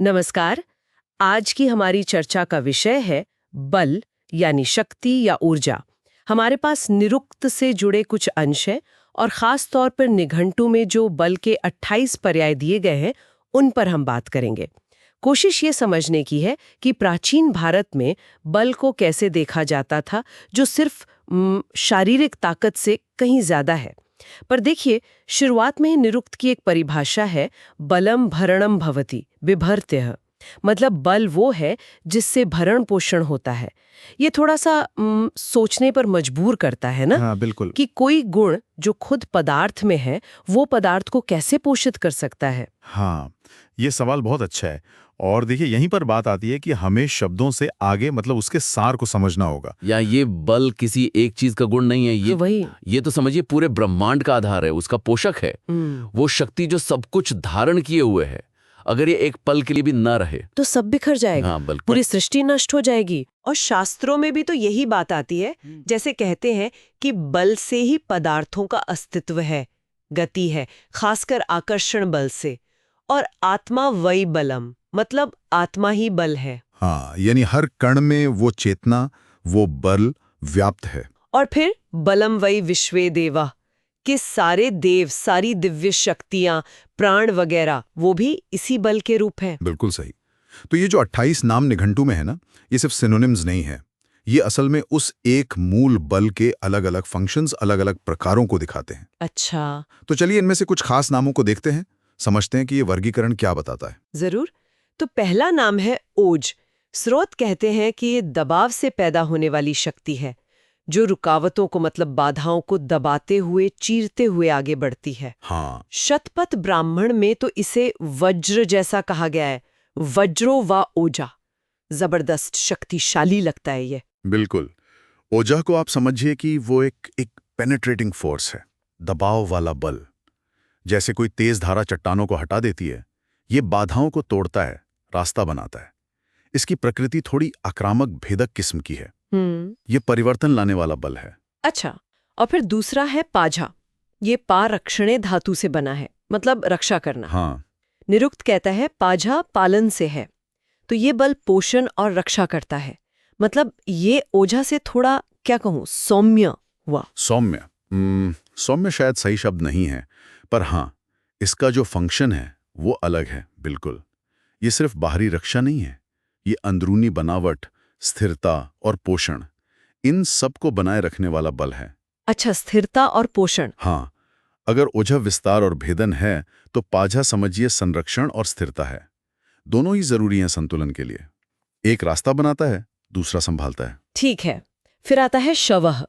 नमस्कार। आज की हमारी चर्चा का विषय है बल यानी शक्ति या ऊर्जा। हमारे पास निरुक्त से जुड़े कुछ अंश हैं और खास तौर पर निघंटु में जो बल के 28 पर्याय दिए गए हैं उन पर हम बात करेंगे। कोशिश ये समझने की है कि प्राचीन भारत में बल को कैसे देखा जाता था, जो सिर्फ शारीरिक ताकत से कहीं ज्यादा है। पर देखिए, शुरुआत में ही निरुक्त की एक परिभाषा है, बलम भरणम भवति बिभर्त्यः। मतलब बल वो है जिससे भरण पोषण होता है। ये थोड़ा सा सोचने पर मजबूर करता है ना। हाँ, बिल्कुल। कि कोई गुण जो खुद पदार्थ में है वो पदार्थ को कैसे पोषित कर सकता है। हाँ, ये सवाल बहुत अच्छा है। और देखिए, यहीं पर बात आती है कि हमें शब्दों से आगे मतलब उसके सार को समझना होगा। या ये बल किसी एक चीज का गुण नहीं है, ये तो समझिए पूरे ब्रह्मांड का आधार है, उसका पोषक है। वो शक्ति जो सब कुछ धारण किए हुए है। अगर ये एक पल के लिए भी न रहे तो सब बिखर जाएगा। हाँ, बिल्कुल। पूरी सृष्टि नष्ट हो जाएगी। और शास्त्रों में भी तो यही बात आती है। जैसे कहते हैं कि बल से ही पदार्थों का अस्तित्व है, गति है, खासकर आकर्षण बल से। और आत्मा वही बलम, मतलब आत्मा ही बल है। हाँ, यानी हर कण में वो चेतना, वो बल व्याप्त है। और फिर बलम वही विश्वे देवा, कि सारे देव, सारी दिव्य शक्तियां, प्राण वगैरह वो भी इसी बल के रूप हैं। बिल्कुल सही। तो ये जो 28 नाम निघंटु में है ना, ये सिर्फ सिनोनिम्स नहीं है। ये असल में उस एक मूल बल के अलग अलग फंक्शंस, अलग अलग प्रकारों को दिखाते हैं। अच्छा, तो चलिए इनमें से कुछ खास नामों को देखते हैं, समझते हैं कि ये वर्गीकरण क्या बताता है। जरूर। तो पहला नाम है ओज। स्रोत कहते हैं कि ये दबाव से पैदा होने वाली शक्ति है, जो रुकावटों को मतलब बाधाओं को दबाते हुए, चीरते हुए आगे बढ़ती है। हाँ, शतपथ ब्राह्मण में तो इसे वज्र जैसा कहा गया है, वज्रो व ओजा। जबरदस्त शक्तिशाली लगता है ये। बिल्कुल। ओजा को आप समझिए कि वो एक पेनेट्रेटिंग फोर्स है, दबाव वाला बल। जैसे कोई तेज धारा चट्टानों को हटा देती है, ये बाधाओं को तोड़ता है, रास्ता बनाता है। इसकी प्रकृति थोड़ी आक्रामक, भेदक किस्म की है। ये परिवर्तन लाने वाला बल है। अच्छा, और फिर दूसरा है पाझा। ये पा रक्षणे धातु से बना है, मतलब रक्षा करना। हाँ, निरुक्त कहता है पाझा पालन से है, तो ये बल पोषण और रक्षा करता है। मतलब ये ओझा से थोड़ा, क्या कहूँ, सौम्य हुआ। सौम्य। सौम्य शायद सही शब्द नहीं है, पर हाँ, इसका जो फंक्शन है वो अलग है। बिल्कुल, ये सिर्फ बाहरी रक्षा नहीं है, ये अंदरूनी बनावट, स्थिरता और पोषण, इन सब को बनाए रखने वाला बल है। अच्छा, स्थिरता और पोषण। हाँ, अगर ओझा विस्तार और भेदन है तो पाझा समझिए संरक्षण और स्थिरता है। दोनों ही जरूरी हैं संतुलन के लिए। एक रास्ता बनाता है, दूसरा संभालता है। ठीक है। फिर आता है शवः।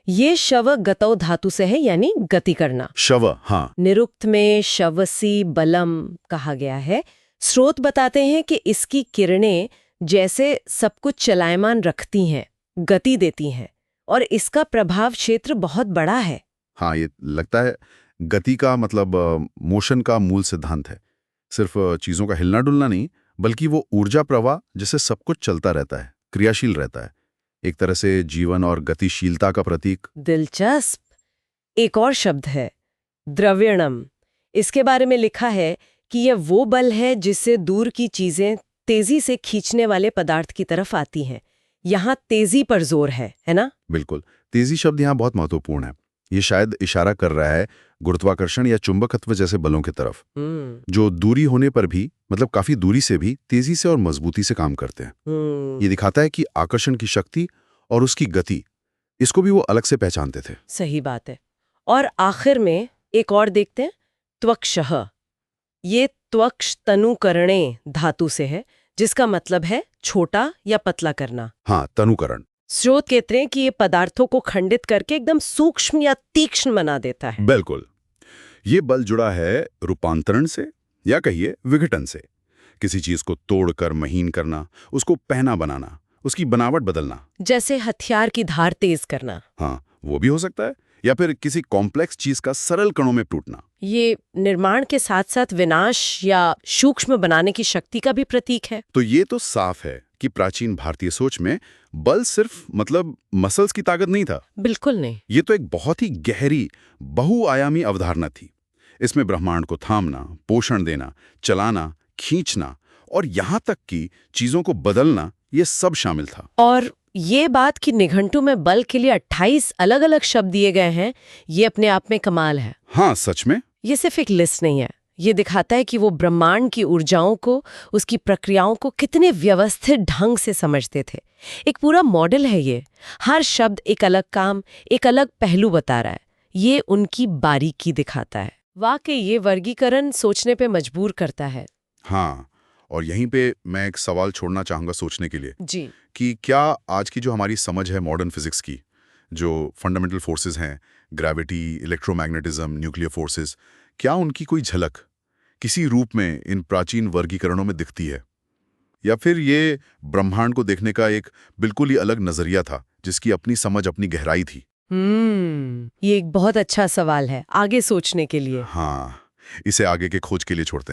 ये शव गतौ धातु से है, यानी गति करना। शव, हाँ। निरुक्त में शवसी बलम कहा गया है। स्रोत बताते हैं कि इसकी किरणें जैसे सब कुछ चलायमान रखती हैं, गति देती हैं, और इसका प्रभाव क्षेत्र बहुत बड़ा है। हाँ, ये लगता है गति का मतलब मोशन का मूल सिद्धांत है। सिर्फ चीजों का हिलना डुलना नहीं, बल्कि वो ऊर्जा प्रवाह जिससे सब कुछ चलता रहता है, क्रियाशील रहता है। एक तरह से जीवन और गतिशीलता का प्रतीक। दिलचस्प। एक और शब्द है द्रव्यणम। इसके बारे में लिखा है कि यह वो बल है जिससे दूर की चीजें तेजी से खींचने वाले पदार्थ की तरफ आती हैं। यहाँ तेजी पर जोर है ना? बिल्कुल, तेजी शब्द यहाँ बहुत महत्वपूर्ण है। ये शायद इशारा कर रहा है गुरुत्वाकर्षण या चुंबकत्व जैसे बलों की तरफ, जो दूरी होने पर भी, मतलब काफी दूरी से भी तेजी से और मजबूती से काम करते हैं। ये दिखाता है कि आकर्षण की शक्ति और उसकी गति, इसको भी वो अलग से पहचानते थे। सही बात है। और आखिर में एक और देखते हैं, त्वक्षः। ये त्वक्ष तनुकरणे धातु से है, जिसका मतलब है छोटा या पतला करना। हाँ, तनुकरण। स्रोत कहते हैं कि ये पदार्थों को खंडित करके एकदम सूक्ष्म या तीक्ष्ण बना देता है। बिल्कुल, ये बल जुड़ा है रूपांतरण से, या कहिए विघटन से। किसी चीज को तोड़कर महीन करना, उसको पहना बनाना, उसकी बनावट बदलना। जैसे हथियार की धार तेज करना। हाँ, वो भी हो सकता है। या फिर किसी कॉम्प्लेक्स चीज का सरल कणों में टूटना। ये निर्माण के साथ साथ विनाश या सूक्ष्म बनाने की शक्ति का भी प्रतीक है। तो ये तो साफ है कि प्राचीन भारतीय सोच में बल सिर्फ मतलब मसल्स की ताकत नहीं था। बिल्कुल नहीं। ये तो एक बहुत ही गहरी, बहुआयामी अवधारणा थी। इसमें ब्रह्मांड को थामना, पोषण देना, चलाना, खींचना और यहाँ तक कि चीजों को बदलना ये सब शामिल था। और ये बात कि निघंटु में बल के लिए 28 अलग-अलग शब्द दिए गए हैं, ये अपने आप में कमाल है। हाँ, सच में। ये सिर्फ एक लिस्ट नहीं है, ये दिखाता है कि वो ब्रह्मांड की ऊर्जाओं को, उसकी प्रक्रियाओं को कितने व्यवस्थित ढंग से समझते थे। एक पूरा मॉडल है ये। हर शब्द एक अलग काम, एक अलग पहलू बता रहा है। ये उनकी बारीकी दिखाता है। वाकई ये वर्गीकरण सोचने पे मजबूर करता है। हाँ, और यहीं पे मैं एक सवाल छोड़ना चाहूंगा सोचने के लिए जी। कि क्या आज की जो हमारी समझ है मॉडर्न फिजिक्स की, जो फंडामेंटल फोर्सेस हैं, ग्रेविटी, इलेक्ट्रोमैग्नेटिज्म, न्यूक्लियर फोर्सेस, क्या उनकी कोई झलक किसी रूप में इन प्राचीन वर्गीकरणों में दिखती है? या फिर ये ब्रह्मांड को देखने का एक बिल्कुल ही अलग नजरिया था जिसकी अपनी समझ, अपनी गहराई थी? ये एक बहुत अच्छा सवाल है आगे सोचने के लिए। हाँ, इसे आगे के खोज के लिए छोड़ते हैं।